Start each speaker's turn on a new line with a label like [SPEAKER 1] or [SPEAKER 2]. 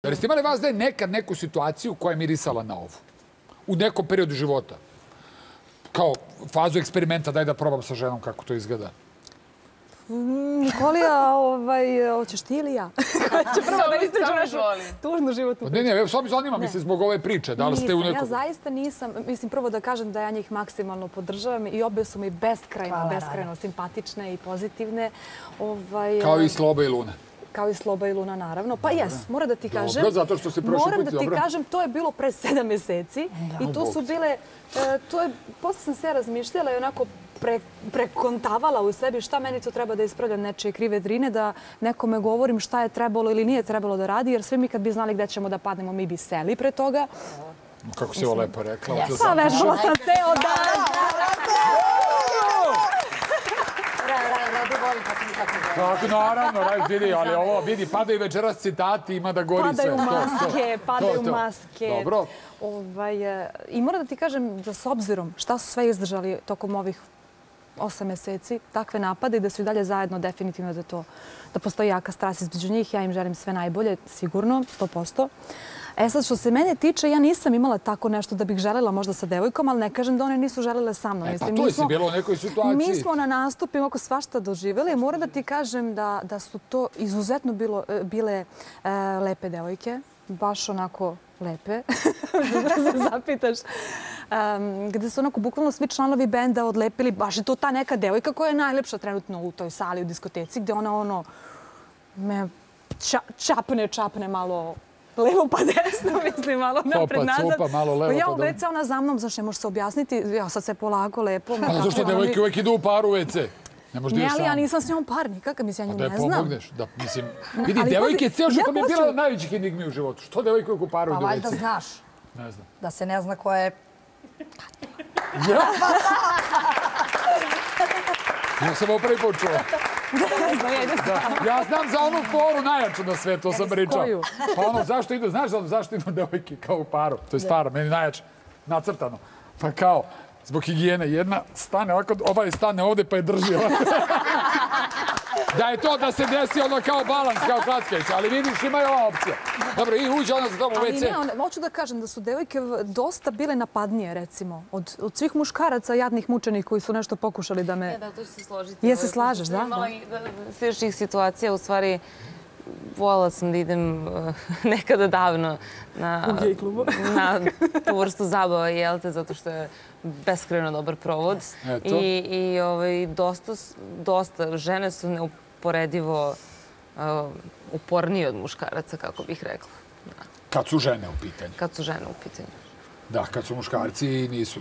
[SPEAKER 1] Jer ste imali vas da je nekad neku situaciju koja je mirisala na ovu? U nekom periodu života? Kao fazu eksperimenta, daj da probam sa ženom kako to izgleda.
[SPEAKER 2] Nikolija, hoćeš ti ili ja? Će prvo da istriču našu tužnu životnu priču.
[SPEAKER 1] Ne, sad mi zanima mi se zbog ove priče. Da li ste u nekom...
[SPEAKER 2] Ja zaista nisam. Mislim, prvo da kažem da ja njih maksimalno podržavam i obe su mi beskrajno simpatične i pozitivne.
[SPEAKER 1] Kao i Sloba i Luna.
[SPEAKER 2] Kao i Sloba i Luna, naravno. Pa jes, moram da ti kažem...
[SPEAKER 1] Dobro, zato što si prošli put,
[SPEAKER 2] moram da ti kažem, to je bilo pre 7 meseci. I to su bile... Posle sam se razmišljala i onako prekontavala u sebi šta meni to treba da ispravljam nečije krive drine, da nekome govorim šta je trebalo ili nije trebalo da radi, jer svi mi kad bi znali gde ćemo da padnemo, mi bi seli pre toga.
[SPEAKER 1] Kako si ovo lepo rekla.
[SPEAKER 2] Pa vežbala sam ceo dan.
[SPEAKER 1] Tako, naravno, vidi, ali ovo, vidi, padaju večeras citati, ima da gori sve.
[SPEAKER 2] Padaju maske.
[SPEAKER 1] Dobro.
[SPEAKER 2] I moram da ti kažem da s obzirom šta su sve izdržali tokom ovih 8 meseci, takve napade i da su i dalje zajedno, definitivno da postoji jaka strast između njih. Ja im želim sve najbolje, sigurno, 100%. Sad, što se mene tiče, ja nisam imala tako nešto da bih želela možda sa devojkom, ali ne kažem da one nisu želele sa mnom.
[SPEAKER 1] Pa to jesi bilo u nekoj situaciji.
[SPEAKER 2] Mi smo na nastupima oko svašta doživjeli. Moram da ti kažem da su to izuzetno bile lepe devojke. Baš onako lepe, da se zapitaš. Gde su onako bukvalno svi članovi benda odlepili. Baš je to ta neka devojka koja je najlepša trenutno u toj sali, u diskoteci, gde ona me čapne malo levo pa desno, mislim, malo napred nazad.
[SPEAKER 1] Cupa, malo levo pa
[SPEAKER 2] ja
[SPEAKER 1] desno.
[SPEAKER 2] u WC, ona za mnom, znaš, ne može se objasniti. Ja sad se polako, lepo.
[SPEAKER 1] Pa zašto devojke uvek idu u paru u WC?
[SPEAKER 2] Ne, ali ja nisam s njom par nikakav, mislim, ja nju ne znam.
[SPEAKER 1] Da je pomogneš, da, mislim... Vidi, devojke, cijel život mi je bila najvećih enigmi u životu. Što devojke uvek u paru idu u WC?
[SPEAKER 3] Pa valjda znaš.
[SPEAKER 1] Ne znam.
[SPEAKER 3] Da se ne zna ko je...
[SPEAKER 1] Ja sam ovo prvi put čuo. Ja znam za onu foru najjaču na svetu, to sam pričao.
[SPEAKER 2] Koju?
[SPEAKER 1] Pa ono, zašto idu, znaš zašto idu devojke kao u paru? To je staro, meni najjače, nacrtano. Pa kao, zbog higijene, jedna stane ovako, ovaj stane ovde pa je drži ovako. Da je to da se desi ono kao balans, kao klackajuća, ali vidiš, ima i ova opcija. Dobro, i uđe ona za tamo u WC.
[SPEAKER 2] Ali ne, hoću da kažem da su devojke dosta bile napadnije, recimo, od svih muškaraca jadnih mučenih koji su nešto pokušali da me...
[SPEAKER 4] Da, to ću se složiti.
[SPEAKER 2] Je se slažeš, da?
[SPEAKER 4] Imala i sličnih situacija, u stvari, voljela sam da idem nekada davno na tu vrstu zabava, jel te, zato što je beskrajno dobar provod. I dosta žene su neuporedivo upornije od muškaraca, kako bih rekla.
[SPEAKER 1] Kad su žene u pitanju.
[SPEAKER 4] Kad su žene u pitanju.
[SPEAKER 1] Da, kad su muškarci nisu nešto.